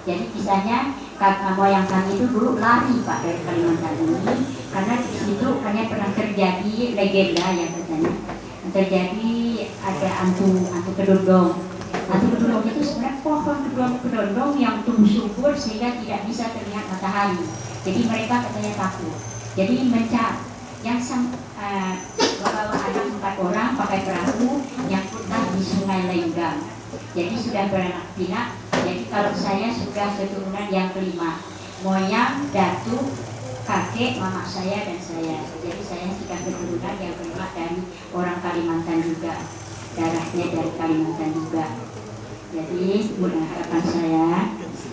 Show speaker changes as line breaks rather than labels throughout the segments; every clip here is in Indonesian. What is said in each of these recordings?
Jadi kisahnya kakak moyang kami itu dulu lari Pak dari Kalimantan ini karena di situ hanya pernah terjadi legenda ya katanya terjadi ada antu kedondong. Antu kedondong itu sebenarnya pohon kedondong yang tumbuh subur sehingga tidak bisa terlihat matahari. Jadi mereka katanya takut. Jadi yang membawa anak 4 orang pakai perahu yang nyangkutlah di Sungai Lenggang. Jadi sudah beranak pinak. Jadi kalau saya sudah keturunan yang kelima, moyang, datuk, kakek, mama saya dan saya. Jadi saya sudah keturunan yang kelima dari orang Kalimantan juga, darahnya dari Kalimantan juga. Jadi harapan saya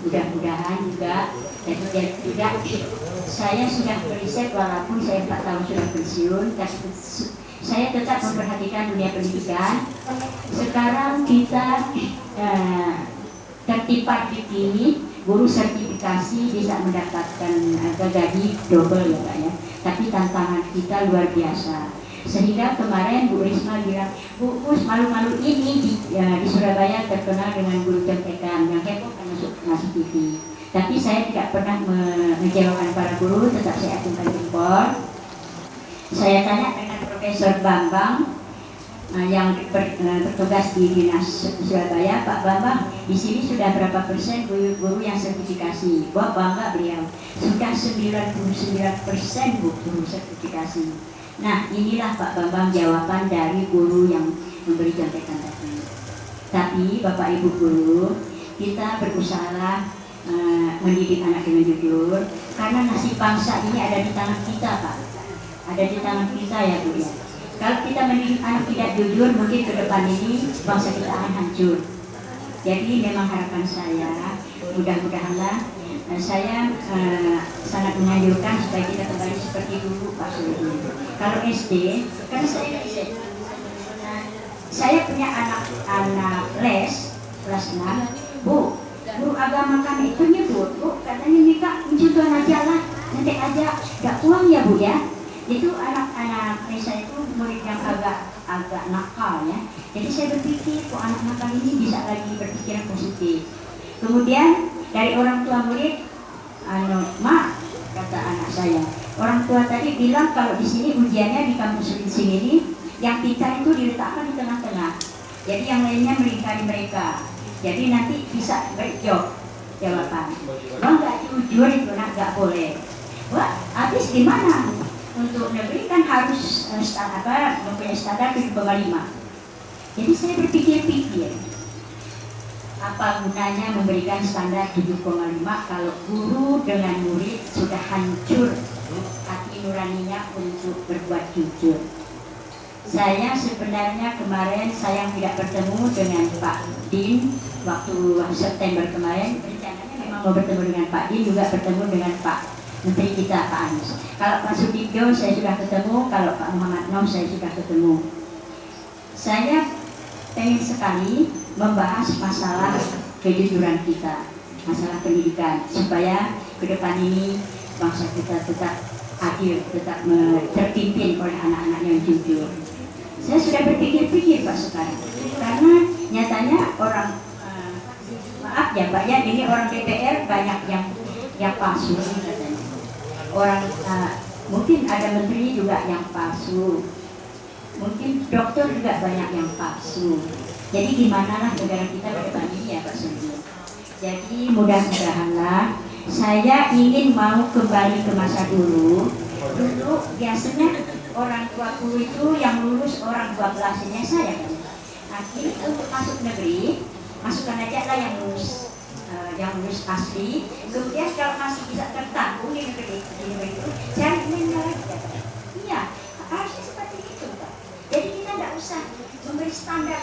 mudah-mudahan juga. Jadi tidak saya sudah beriset walaupun saya 4 tahun sudah pensiun, tapi saya tetap memperhatikan dunia pendidikan. Sekarang kita tertipat di sini, guru sertifikasi bisa mendapatkan gaji double ya Pak ya. Tapi tantangan kita luar biasa. Sehingga kemarin Bu Risma bilang, Bu Mus malu-malu ini di Surabaya terkenal dengan guru contekan yang heboh kan masuk TV. Tapi saya tidak pernah mengecewakan para guru, tetap saya acungkan jempol. Saya tanya dengan Profesor Bambang yang bertugas di Dinas Surabaya, Pak Bambang, di sini sudah berapa persen guru yang sertifikasi? Wah bangga beliau, sudah 99% guru sertifikasi. Nah inilah Pak Bambang jawaban dari guru yang memberi contekan tadi. Tapi Bapak Ibu guru, kita berusaha mendidik anak dengan jujur, karena nasib bangsa ini ada di tangan kita Pak, ada di tangan kita ya Bu ya. Kalau kita mendidik anak tidak jujur, mungkin ke depan ini bangsa kita akan hancur. Jadi memang harapan saya, mudah-mudahanlah saya sangat menganjurkan supaya kita kembali seperti dulu Pak Suri. Kalau SD, karena saya punya anak les kelas 6, Bu, guru agama kami itu nyebut, Bu, katanya Mika mencontoh aja lah, nanti aja, gak uang ya Bu ya. Itu anak-anak saya itu murid yang agak nakal ya. Jadi saya berpikir, kok anak nakal ini bisa lagi berpikiran positif. Kemudian dari orang tua murid, Mak, kata anak saya, orang tua tadi bilang kalau di sini ujiannya di kampus Linsing ini, yang pintar itu diletakkan di tengah-tengah. Jadi yang lainnya melingkari mereka. Jadi nanti bisa berjawab jawaban. Wah nggak jujur itu nak nggak boleh. Wah habis gimana? Untuk negeri kan harus mempunyai standar 7,5. Jadi saya berpikir-pikir, apa gunanya memberikan standar 7,5 kalau guru dengan murid sudah hancur hati nuraninya untuk berbuat jujur. Saya sebenarnya kemarin saya tidak bertemu dengan Pak Din waktu September kemarin. Rencananya memang mau bertemu dengan Pak Din, juga bertemu dengan Pak Menteri kita Pak Anies. Kalau Pak Sudibyo saya sudah ketemu, kalau Pak Muhammad Nom saya sudah ketemu. Saya ingin sekali membahas masalah kejujuran kita, masalah pendidikan, supaya ke depan ini bangsa kita tetap adil, tetap terpimpin oleh anak-anak yang jujur. Saya sudah berpikir-pikir Pak sekarang, karena nyatanya orang maaf ya Pak ya, ini orang DPR banyak yang palsu katanya. Orang mungkin ada menteri juga yang palsu, mungkin dokter juga banyak yang palsu. Jadi gimana lah negara kita ke depan ini ya Pak Suryo. Jadi mudah-mudahanlah saya ingin mau kembali ke masa dulu. Dulu biasanya orang tua guru itu yang lulus orang 12-nya saya kan. Akhirnya untuk masuk negeri, masukkan aja lah yang lulus asli. Kemudian kalau masih bisa tertampung di negeri itu, cari mentor lagi. Iya, harusnya seperti itu Pak. Jadi kita tidak usah memberi standar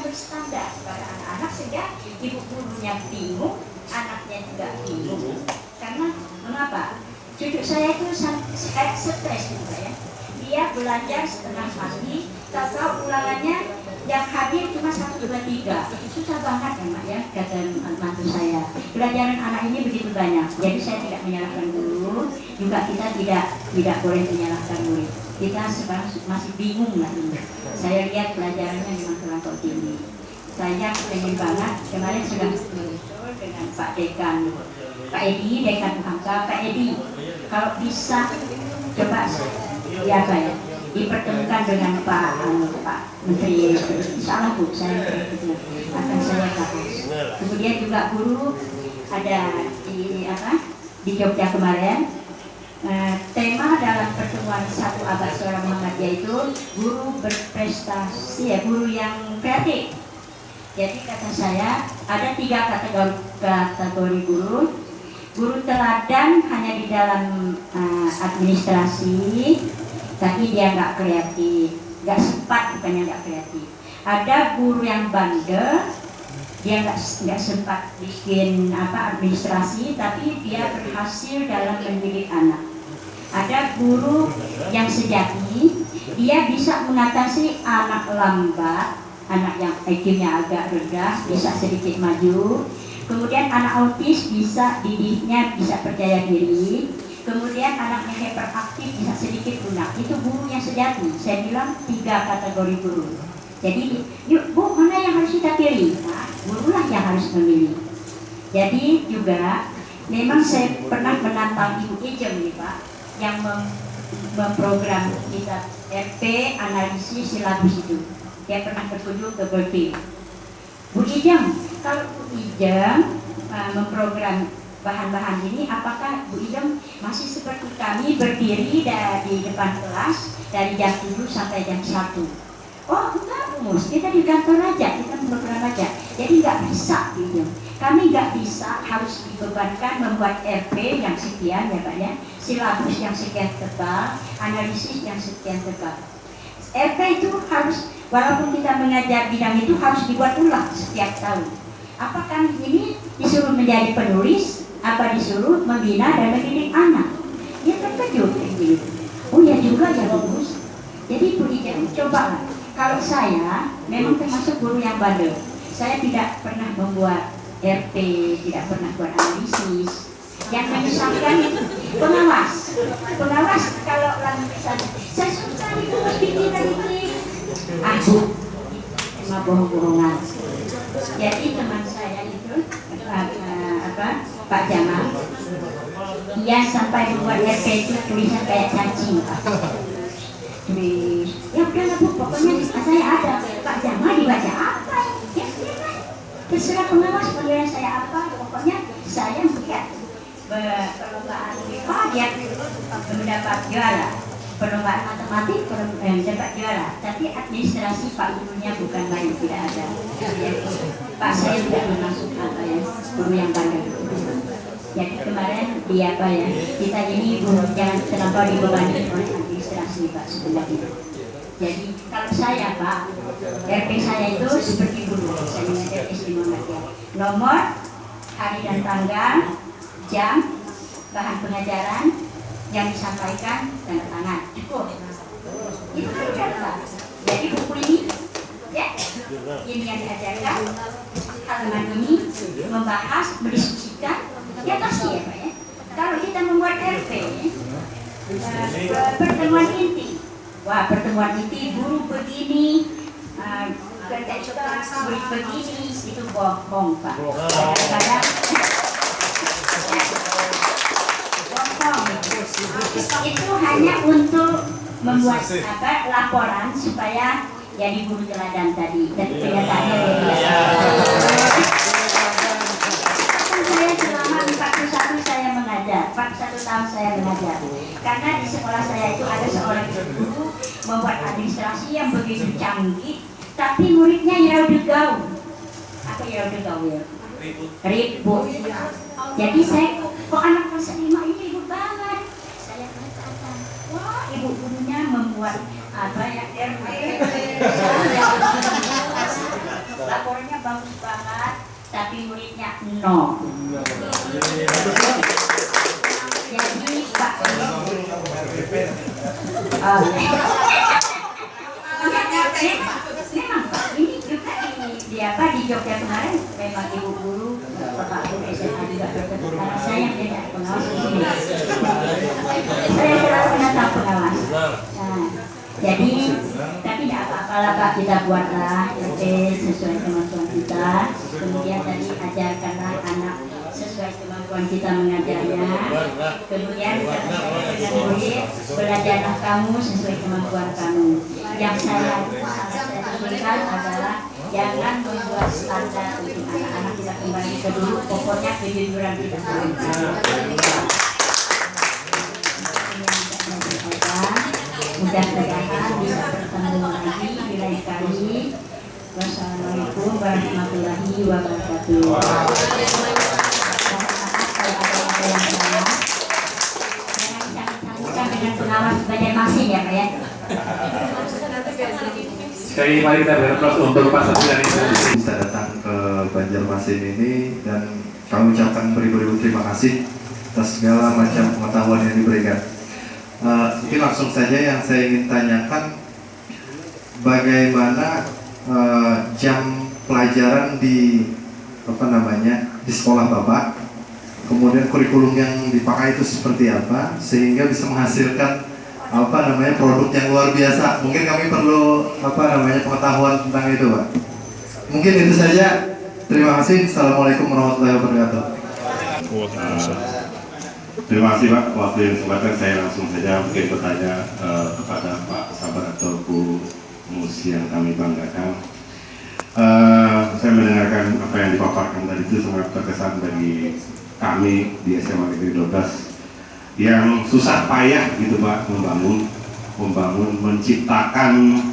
kepada anak-anak sehingga ibu gurunya bingung, anaknya juga bingung. Karena mengapa? Cucu saya itu kayak stres juga ya. Dia belajar setengah pagi, tahu ulangannya yang hadir cuma 1, 2, 3. Susah banget ya Mak ya, kata mantu saya. Pelajaran anak ini begitu banyak. Jadi saya tidak menyalahkan guru, juga kita tidak boleh menyalahkan murid. Kita sekarang masih bingung lah ini. Saya lihat pelajarannya memang terlampau tinggi. saya pengen banget kemarin sudah betul dengan Pak Dekan, Pak Edi, Dekan UHK, Pak Edi, kalau bisa coba ya Pak ya, dipertemukan dengan Pak Menteri, insya Allah Bu, saya akan saya bahas. Kemudian juga guru ada di Jogja kemarin. Tema dalam pertemuan 1 abad seorang Muhammadiyah itu guru berprestasi, ya, guru yang kreatif. Jadi kata saya ada 3 kategori guru. Guru teladan hanya di dalam administrasi, tapi dia nggak kreatif, nggak sempat, bukannya nggak kreatif. Ada guru yang bandel, dia nggak sempat bikin administrasi, tapi dia berhasil dalam mendidik anak. Ada guru yang sejati, dia bisa mengatasi anak lambat, anak yang IQ-nya agak rendah bisa sedikit maju. Kemudian anak autis bisa didiknya bisa percaya diri. Kemudian anaknya hiperaktif bisa sedikit lunak. Itu guru yang sejati. Saya bilang 3 kategori guru. Jadi, yuk Bu, mana yang harus kita pilih? Nah, gurulah yang harus memilih. Jadi juga memang saya pernah menantang Ibu Ijem nih Pak, yang memprogram kita RP analisis silabus itu. Dia pernah berkunjung ke Berkeley. Bu Ijem, kalau Bu Ijem memprogram bahan-bahan ini, apakah Bu Ijem masih seperti kami berdiri di depan kelas dari jam 7 sampai jam 1? Oh enggak Mus, kita di kantor aja, kita program aja. Jadi nggak bisa gitu. Kami nggak bisa, harus dibebankan membuat RP yang sekian ya Pak ya, silabus yang sekian tebal, analisis yang sekian tebal. RP itu harus, walaupun kita mengajar bidang itu harus dibuat ulang setiap tahun. Apa kami ini disuruh menjadi penulis, apa disuruh membina dan mendidik anak? Ya terkejut gitu. Oh ya juga ya bagus. Jadi Bu Ijen cobalah. Kalau saya memang termasuk guru yang bandel. Saya tidak pernah membuat RP, tidak pernah buat analisis. Yang menyusahkan itu pengawas. Pengawas kalau lagi misalnya, saya suka itu harus bikin aku cuma bohong-bohongan. Jadi teman saya itu Pak Jamal, dia sampai membuat RP itu tulisan kayak cacing. Tulis, ya udah Bu, pokoknya saya ada. Pak Jamal dibaca apa? Ya terserah pengawas panggilan saya apa. Pokoknya saya melihat perlombaan dia mendapat juara. Perlombaan matematik dapat juara, tapi administrasi Pak gurunya bukan main, tidak ada. Pak saya tidak termasuk guru yang bandel. Jadi kemarin dia kita ini jangan terlampau dibebani oleh administrasi Pak sebenarnya. Jadi kalau saya Pak, RP saya itu seperti guru, saya mengajar SD Muhammadiyah. Nomor, hari dan tanggal, jam, bahan pengajaran, yang disampaikan, tanda tangan, cukup. Itu kan data. Jadi buku ini, ya, ini yang diajarkan, halaman ini membahas, mendiskusikan, ya pasti ya Pak ya. Kalau kita membuat RP, pertemuan inti, wah pertemuan inti guru begini, kerja murid begini, itu bohong Pak. Kadang-kadang itu hanya untuk membuat laporan supaya jadi guru teladan tadi, dan kenyataannya saya selama 41 saya mengajar, 41 tahun saya mengajar. Karena di sekolah saya itu ada seorang guru membuat administrasi yang begitu canggih, tapi muridnya yaudegau. Apa yaudegau ya? Ribut. Jadi saya, kok anak kelas 5 ini ribut banget. Saya katakan, wah ibu gurunya membuat RP. Laporannya bagus banget, tapi muridnya no. Jadi Pak memang ini juga di Jogja kemarin memang ibu guru Bapak Guru SMA juga bertemu karena saya yang tidak pengawas di sini. Saya selalu menatap pengawas. Nah, jadi tapi tidak apa-apa Pak kita buatlah RT sesuai kemampuan kita. Kemudian tadi ajarkanlah anak sesuai kemampuan kita mengajarnya. Kemudian dengan murid, belajarlah kamu sesuai kemampuan kamu. Yang saya inginkan adalah jangan membuat standar untuk anak-anak kita kembali ke dulu. Pokoknya kejujuran kita mudah-mudahan bisa bertemu lagi di lain kali. Wassalamualaikum warahmatullahi wabarakatuh. Mohon maaf kalau ada yang salah. Jangan disambung-sambungkan dengan pengawas Banjarmasin ya Pak ya.
Sekali mari kita berdoa untuk Pak Sofyan ini
bisa datang ke Banjarmasin ini, dan kami ucapkan beribu-ribu terima kasih atas segala macam pengetahuan yang diberikan. Mungkin langsung saja yang saya ingin tanyakan, bagaimana jam pelajaran di di sekolah Bapak, kemudian kurikulum yang dipakai itu seperti apa sehingga bisa menghasilkan produk yang luar biasa. Mungkin kami perlu pengetahuan tentang itu, Pak. Mungkin itu saja. Terima kasih. Assalamualaikum warahmatullahi wabarakatuh.
Terima kasih Pak. Waktu yang kesempatan saya langsung saja mungkin bertanya kepada Pak Sabar atau Bu Mus yang kami banggakan. Saya mendengarkan apa yang dipaparkan tadi itu sangat terkesan bagi kami di SMA Negeri 12 yang susah payah gitu Pak membangun, menciptakan,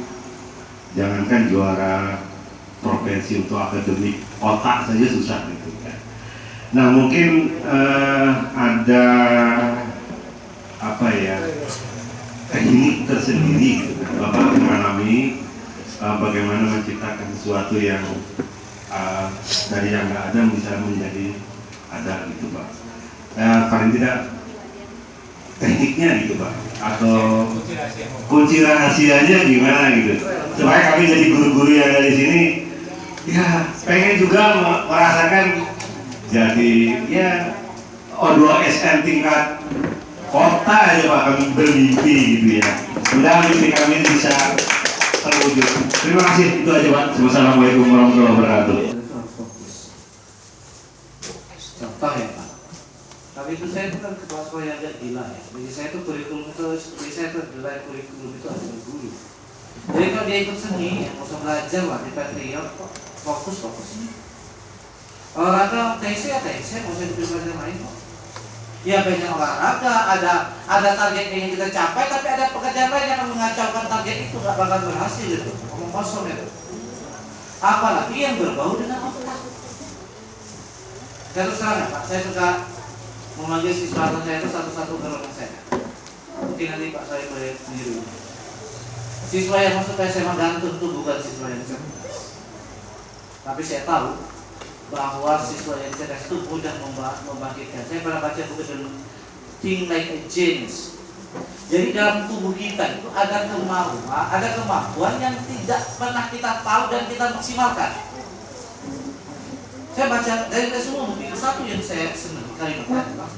jangankan juara provinsi untuk akademik, otak saja susah gitu kan. Nah mungkin ada teknik tersendiri gitu kan. Bapak mengalami bagaimana menciptakan sesuatu yang dari yang nggak ada bisa menjadi ada gitu Pak. Paling tidak tekniknya gitu Pak, atau kunci rahasianya gimana gitu, supaya kami jadi guru-guru yang dari sini ya pengen juga merasakan jadi ya O2SN tingkat kota aja Pak, kami bermimpi gitu ya. Mudah-mudahan mimpi kami bisa terwujud. Terima kasih, itu aja Pak. Wassalamualaikum warahmatullahi wabarakatuh.
Contoh ya Pak, tapi itu saya itu kan ketua sekolah yang agak gila ya. Bagi saya itu kurikulum itu, bagi saya itu adalah kurikulum itu adalah guru. Jadi kalau dia ikut seni, nggak usah belajar lah di Patriot, fokus. Olahraga TC ya TC, nggak usah ikut pelajaran lain kok. Ya banyak olahraga, ada target yang kita capai, tapi ada pekerjaan lain yang akan mengacaukan target itu, nggak bakal berhasil itu. Ngomong kosong itu. Apalagi yang berbau dengan otak. Saya terus terang ya Pak, saya suka memanggil siswa saya itu satu-satu golongan saya. Mungkin nanti Pak saya boleh meniru. Siswa yang masuk ke SMA Gantung itu bukan siswa yang cerdas, tapi saya tahu bahwa siswa yang cerdas itu mudah membangkitkan. Saya pernah baca buku dulu, Think Like a Genius. Jadi dalam tubuh kita itu ada kemampuan yang tidak pernah kita tahu dan kita maksimalkan. Saya baca dari semua buku itu, satu yang saya senang kalimatnya,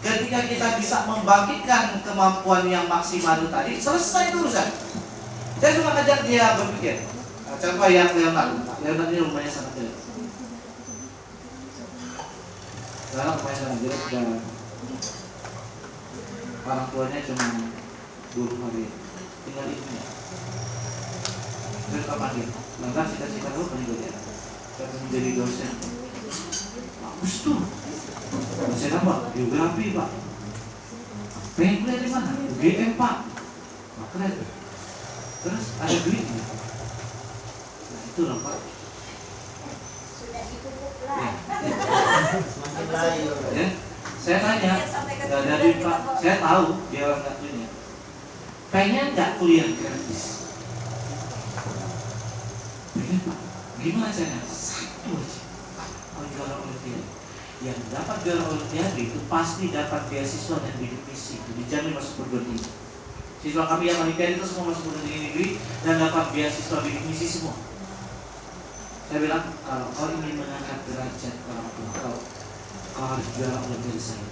ketika kita bisa membangkitkan kemampuan yang maksimal itu tadi, selesai urusan. Saya cuma ngajak dia berpikir. Contoh yang Leonardo ini rumahnya sangat jelek. Sekarang rumahnya sangat jelek dan orang tuanya cuma guru hari tinggal ibunya. Terus apa dia? Lantas cita-cita lu pengen jadi apa? Saya menjadi dosen. Bagus tuh. Dosen apa? Geografi Pak. Pengen kuliah di mana? UGM Pak. Wah, keren. Terus ada duitnya. Nah itu loh Pak.
Sudah cukup lah.
Ya. Saya tanya, nggak ada duit Pak. Saya tahu dia orang nggak punya. Pengen nggak kuliah gratis? Pengen Pak. Gimana caranya? Satu aja. Juara olimpiade. Yang dapat juara olimpiade itu pasti dapat beasiswa dan bidik misi. Dijamin masuk perguruan tinggi. Siswa kami yang olimpiade itu semua masuk perguruan tinggi negeri dan dapat beasiswa bidik misi semua. Saya bilang, kalau kau ingin mengangkat derajat orang tua kau harus juara olimpiade saya.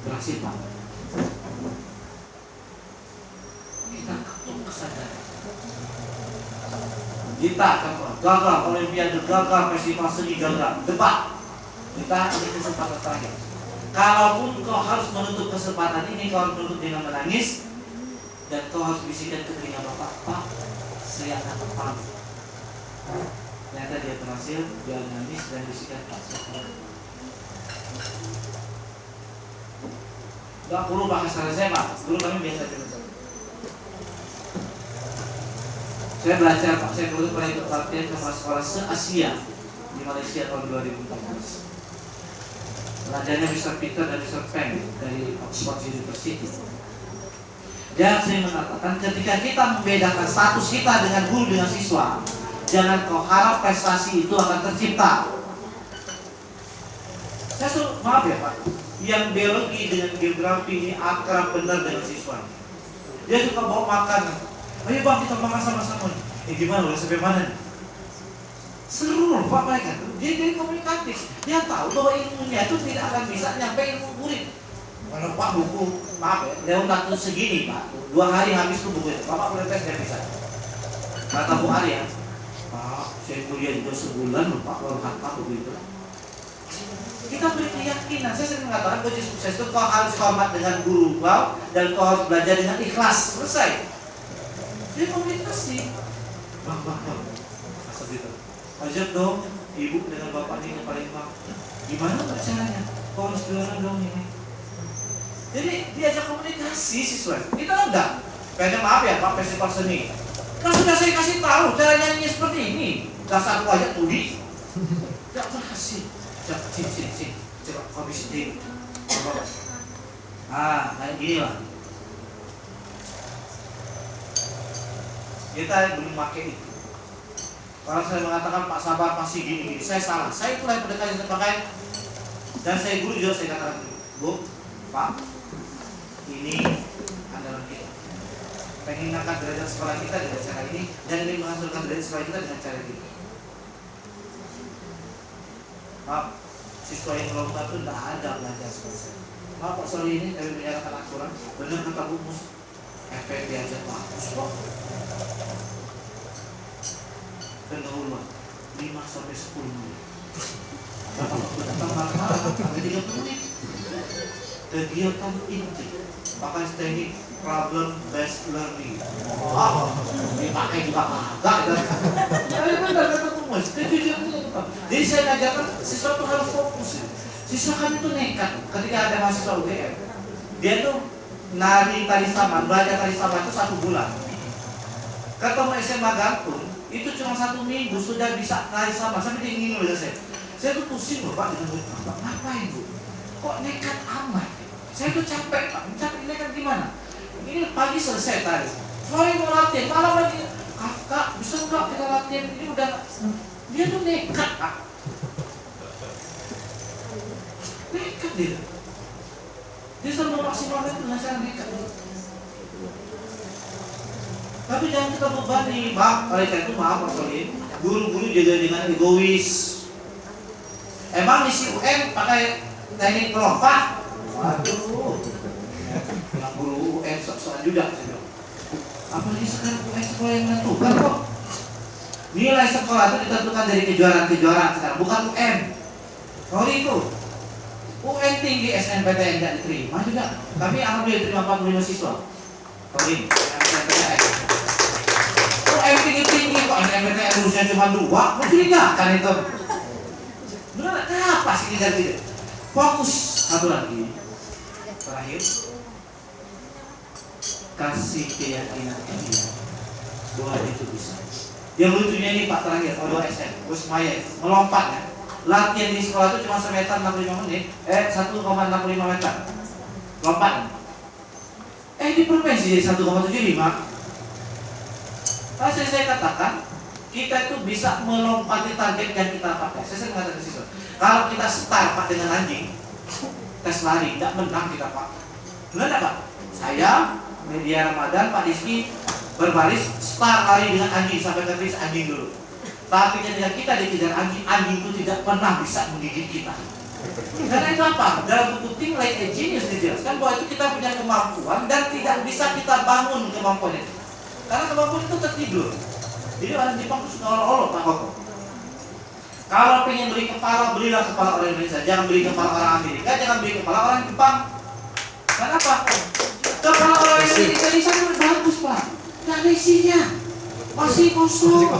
Berhasil Pak. Kita ketuk kesadaran. Kita gagal olimpiade, gagal festival seni, gagal debat. Kita ini kesempatan terakhir. Kalaupun kau harus menutup kesempatan ini, kau harus menutup dengan menangis, dan kau harus bisikan ke telinga Bapak, Pak, saya akan pamit. Ternyata dia berhasil, dia nangis dan bisikan, Pak, saya pamit. Gak perlu bahasa saya, Pak. Dulu kami biasa belajar. Saya belajar, Pak. Saya dulu pernah ikut pelatihan ke sekolah se-Asia di Malaysia tahun 2014. Pelajarnya Mr. Peter dan Mr. Peng dari Oxford University. Dia sering mengatakan, ketika kita membedakan status kita dengan guru dengan siswa, jangan kau harap prestasi itu akan tercipta. Saya suruh, maaf ya Pak, yang biologi dengan geografi ini akrab benar dengan siswa. Dia suka bawa makanan. Ayo bang, kita makan sama-sama. Gimana, udah sampai mana nih? Seru loh Pak mereka. Dia jadi komunikatif. Dia tahu bahwa ilmunya itu tidak akan bisa nyampe ilmu murid. Kalau Pak buku, maaf ya, dia waktu segini Pak, 2 hari habis tuh buku itu. Bapak boleh tes dia bisa. Kata Bu Arya, Pak, saya kuliah juga sebulan loh Pak, baru hantam begitu. Kita beri keyakinan. Saya sering mengatakan kunci sukses itu kau harus hormat dengan guru kau dan kau harus belajar dengan ikhlas. Selesai. Dia komunikasi. Bang, asal gitu. Ajak dong ibu dengan bapak ini yang paling bang. Gimana caranya? Kau harus jualan dong ini. Jadi diajak komunikasi siswa. Kita enggak. Kayaknya maaf ya Pak, festival seni. Kan sudah saya kasih tahu cara nyanyinya seperti ini. Dasar aku aja tulis. Tidak berhasil. Sini. Coba kau bisa sendiri. Kayak gini lah. Kita belum pakai itu. Kalau saya mengatakan Pak Sabar masih gini, saya salah. Saya mulai pendekatan yang terpakai. Dan saya guru juga saya katakan, Bu, Pak, ini adalah kita. Pengen ngangkat derajat sekolah kita dengan cara ini, dan ini menghasilkan derajat sekolah kita dengan cara ini. Maaf, siswa yang lomba itu tidak ada belajar seperti saya. Maaf Pak, sorry ini kami menyatakan aturan. Benar kata Bu Mus, efek diajar bagus kok. Pendahuluan 5-10 menit. Bapak datang malam-malam sampai 30 menit. Kegiatan inti pakai teknik problem based learning. Dipakai juga kagak. Jadi saya ajarkan siswa itu harus fokus. Siswa kami itu nekat. Ketika ada mahasiswa UGM, dia tuh nari tari saman, belajar tari saman itu 1 bulan. Ketemu SMA Gantung itu cuma 1 minggu sudah bisa nari saman sampai dia ingin oleh saya. Saya tuh pusing loh Pak dengan murid Bapak. Ngapain Bu? Kok nekat amat? Saya tuh capek Pak. Capek nekat gimana? Ini pagi selesai tadi. Sore mau latihan, malam lagi. Kakak bisa nggak kita latihan? Ini udah. Dia tuh nekat Pak. Nekat dia. Dia selalu memaksimalkan dengan cara nekat. Tapi jangan kita bebani, maaf, mereka itu maaf Pak Solin. Guru-guru juga dengan egois. Emang isi UN pakai teknik pelompat? Waduh, yang guru UN sok-sokan juga. Apalagi sekarang UN sekolah yang menentukan kok. Nilai sekolah itu ditentukan dari kejuaraan-kejuaraan sekarang, bukan UN. Sorry itu. UN tinggi SNPTN tidak diterima juga. Kami alhamdulillah diterima 45 siswa. Sorry, SNPTN. UN tinggi-tinggi kok SNPTN lulusnya cuma 2, mencurigakan itu. Benar, kenapa sih tidak? Fokus. Satu lagi, terakhir, kasih keyakinan ke dia bahwa itu bisa. Yang lucunya ini Pak terakhir, O2 SN, Gus Maya, melompat ya. Latihan di sekolah itu cuma 1 meter 65 menit, 1,65 meter, lompat. Di provinsi jadi 1,75. Saya katakan, kita itu bisa melompati target yang kita pakai. Saya sering mengatakan siswa, kalau kita start Pak dengan anjing, tes lari, tidak menang kita Pak. Benar Pak? Saya, Media Ramadan, Pak Rizky berbaris start lari dengan anjing sampai ke finish anjing dulu. Tapi ketika kita dikejar anjing, anjing itu tidak pernah bisa menggigit kita. Karena itu apa? Dalam buku Think Like a Genius dijelaskan bahwa itu kita punya kemampuan dan tidak bisa kita bangun kemampuan itu. Karena kemampuan itu tertidur. Jadi orang Jepang itu suka olok-olok Pak Koko. Kalau pengen beli kepala, belilah kepala orang Indonesia. Jangan beli kepala orang Amerika, jangan beli kepala orang Jepang. Kenapa? Kepala orang Indonesia di sana bagus Pak. Nggak ada isinya, masih kosong.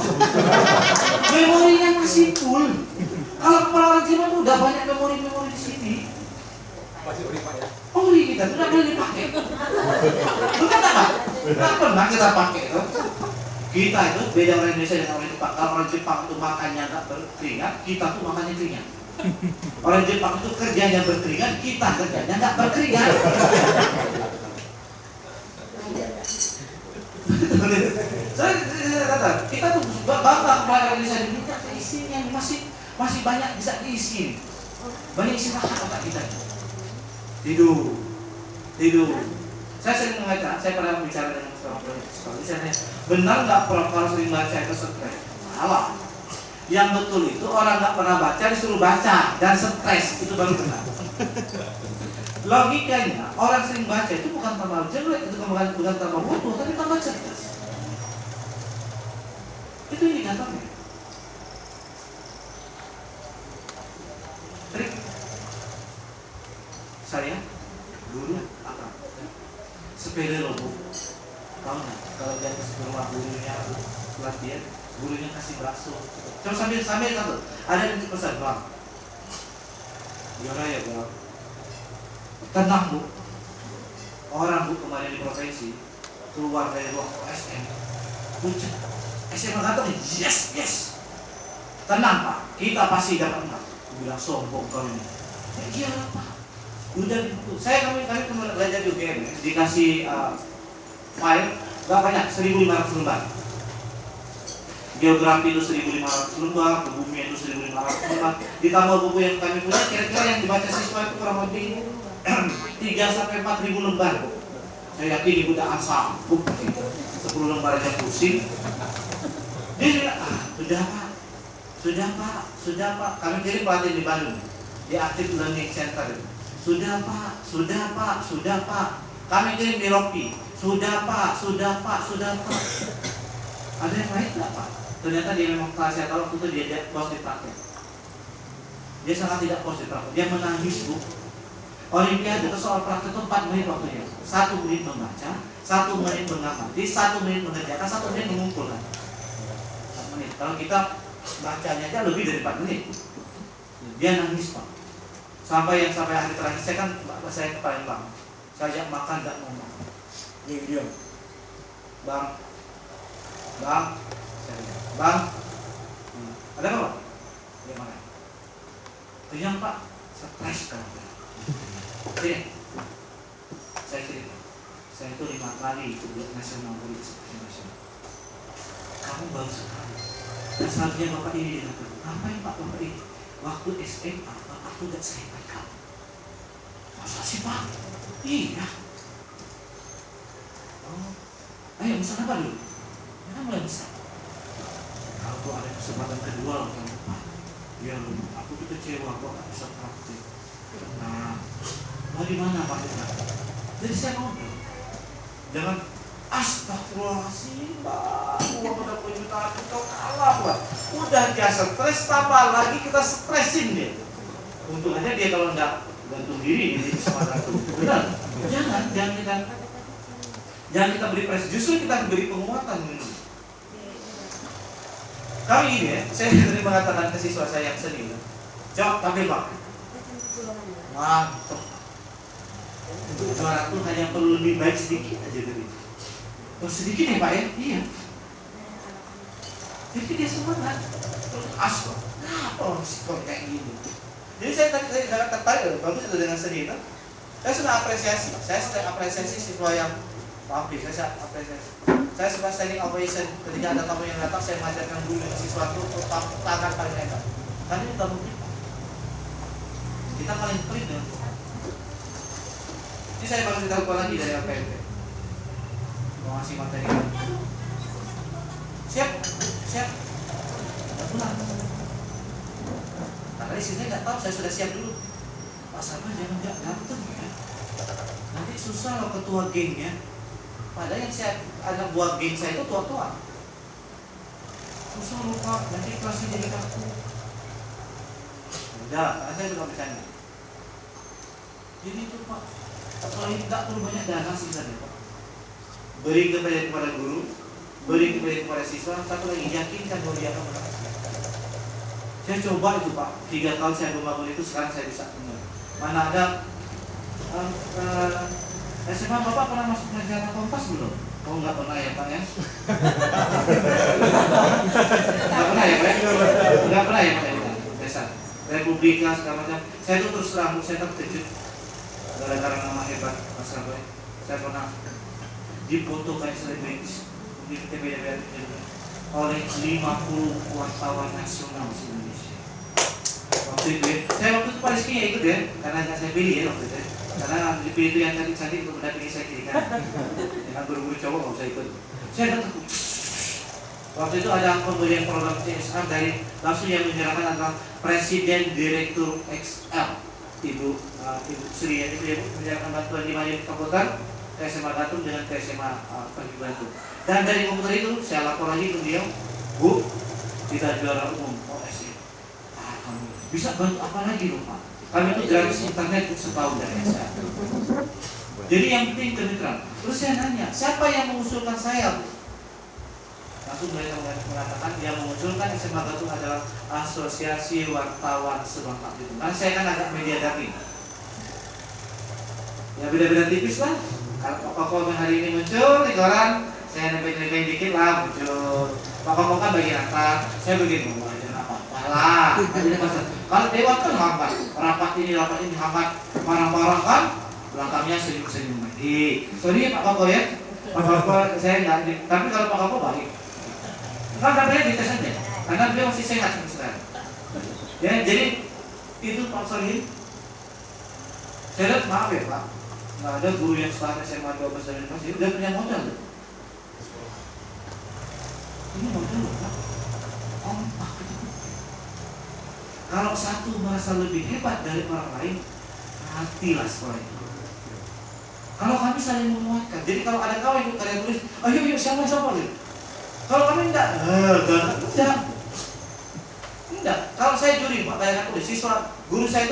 Memorinya masih full. Kalau kepala orang Jepang tuh udah banyak memori di sini.
Masih ori Pak ya.
Ori kita tuh nggak boleh dipakai. Bukan apa? Nggak pernah kita pakai tuh. Kita itu beda orang Indonesia dengan orang Jepang. Kalau orang Jepang itu makannya nggak berkeringat, kita tuh makannya keringat. Orang Jepang itu kerjanya berkeringat, kita kerjanya nggak berkeringat. Saya kata, kita tuh bangga kepada Indonesia ini, kita isinya masih banyak bisa diisi. Banyak istirahat otak kita. Tidur. Saya sering mengajar, saya pernah bicara dengan seorang psikolog. Saya tanya, benar nggak kalau sering baca itu stres? Salah. Yang betul itu orang nggak pernah baca disuruh baca dan stres, itu baru benar. Logikanya orang sering baca itu bukan tambah jelek, itu bukan tambah bodoh, tapi tambah cerdas. Itu indikatornya. Trik saya dulu apa? Sepele loh Bu. Tahu nggak? Kalau dia ke rumah gurunya latihan, gurunya kasih bakso. Coba sambil kata, ada yang pesan Bang. Ya Bang. Tenang Bu. Orang Bu kemarin di provinsi keluar dari ruang SM. Puncak. SM mengatakan yes. Tenang Pak, kita pasti dapat menang. Bilang sombong kau ini. Ya iya Pak. Udah gitu. Kami kemarin belajar di UGM ya. Dikasih file nggak banyak, 1.500 lembar. Geografi itu 1.500 lembar, kebumian itu 1.500 lembar. Ditambah buku yang kami punya, kira-kira yang dibaca siswa itu kurang lebih 3-4.000 lembar. Saya yakin ibu tak sanggup 10 lembar aja pusing. Dia bilang, sudah Pak. Kami kirim pelatihan di Bandung, di Active Learning Center. Sudah Pak. Kami kirim di Rocky. Sudah Pak. Ada yang lain nggak Pak? Ternyata dia memang saya tahu waktu itu dia positif praktek. Dia sangat tidak positif praktek. Dia menangis Bu. Olimpiade itu soal praktek itu 4 menit waktunya. 1 menit membaca, 1 menit mengamati, 1 menit mengerjakan, 1 menit mengumpulkan. 4 menit. Kalau kita bacanya aja lebih dari 4 menit. Dia nangis Pak. Sampai hari terakhir saya ke Palembang. Saya ajak makan tidak ngomong. Dia diam. Bang. Ada apa Pak? Dia makan. Kenyang Pak. Stres kan. Oke. Saya cerita. Saya itu 5 kali ikut nasional politik nasional. Kamu baru sekali. Dan seharusnya Bapak ini dengan ngapain Pak Bapak ini? Waktu SMA Bapak itu tidak sehebat kamu. Masa sih Pak? Iya. Ayo pesan apa dulu? Kita mulai pesan. Kalau ada kesempatan kedua loh tahun depan, ya aku tuh kecewa aku gak bisa praktik. Nah, mau di mana Pak? Jadi saya ngobrol. Jangan astagfirullahaladzim Pak, uang udah jutaan kau kalah Pak. Udah dia stres, tambah lagi kita stresin dia. Untung aja dia kalau nggak gantung diri di kesempatan itu. Benar? Jangan kita beri press, justru kita beri penguatan. Kali ini ya, saya tadi mengatakan ke siswa saya yang seni. Coba tampil Pak. Mantap. Juara itu hanya perlu lebih baik sedikit aja dari itu. Sedikit ya Pak ya? Iya. Jadi dia semangat. Terus asal. Kenapa orang psikol kayak gini? Jadi saya tertarik, bagus itu dengan seni itu. Saya sudah apresiasi. Siswa yang maaf, saya apresiasi. Saya suka standing ovation ketika ada tamu yang datang, saya mengajarkan dulu dengan siswa itu tangan paling enak. Karena ini tamu kita paling pelit ya. Ini saya baru ditelepon lagi dari LPMP. Mau ngasih materi. Siap. Pulang. Karena di sini nggak tahu, saya sudah siap dulu. Pak Sarman jangan nggak ganteng ya. Nanti susah loh ketua gengnya. Padahal yang anak buah geng saya itu tua-tua. Suruh Pak, nanti kelasnya jadi kaku. Udah, karena saya suka bercanda. Jadi itu Pak, kalau tidak perlu banyak dana sebenarnya Pak. Beri kepada guru, beri kepada siswa, satu lagi yakinkan bahwa dia akan menang. Saya coba itu Pak, 3 tahun saya membangun itu, sekarang saya bisa benar. Mana ada SMA Bapak pernah masuk majalah Kompas belum? Oh nggak pernah ya Pak ya? Nggak pernah ya Pak ya? Nggak pernah ya Pak ya? Biasa Republika segala macam. Saya tuh terus terang, saya terkejut gara-gara nama hebat Mas Raboy. Saya pernah dipoto kayak selebritis di TVRI oleh 50 wartawan nasional di Indonesia. Waktu itu ya, saya waktu itu Pak Rizky ya ikut ya, karena nggak saya pilih ya waktu itu ya. Karena dipilih itu yang cantik-cantik untuk mendampingi saya kiri kanan. Dengan guru-guru cowok nggak usah ikut. Saya datang. Waktu itu ada pemberian program CSR dari langsung yang menyerahkan adalah Presiden Direktur XL Ibu Sri ya, itu ya Bu, menyerahkan bantuan 5 unit komputer ke SMA Gatung dengan ke SMA Pergi Batu. Dan dari komputer itu saya lapor lagi ke beliau, Bu, kita juara umum OSI. Kamu bisa bantu apa lagi dong Pak? Kami itu gratis internet setahun dari saya. Jadi yang penting kemitraan. Terus saya nanya, siapa yang mengusulkan saya? Langsung mereka mengatakan yang mengusulkan SMA Gatung adalah Asosiasi Wartawan Serentak itu. Karena saya kan agak media daring. Ya beda-beda tipis lah. Kalau Koko hari ini muncul di koran, saya nebeng-nebeng dikit lah muncul. Pak Koko kan bagian atas, saya bagian bawah aja apa-apa lah. Kalau Dewan kan hambat, rapat ini hambat, marah-marah kan, belakangnya senyum-senyum lagi. Sorry Pak Koko ya, Pak Koko saya nggak, tapi kalau Pak Koko baik. Kan katanya dites aja, karena dia masih sehat sekarang. Ya, jadi itu Pak Solihin. Saya lihat maaf ya Pak, nggak ada guru yang setelah SMA 12 dan masih udah punya modal loh. Ini modal loh Pak. Kalau satu merasa lebih hebat dari orang lain, hatilah sekolah itu. Kalau kami saling menguatkan, jadi kalau ada kawan ikut karya tulis, ayo yuk siapa gitu. Kalau kami enggak, enggak. Kalau saya juri Pak, kayak tulis siswa, guru saya itu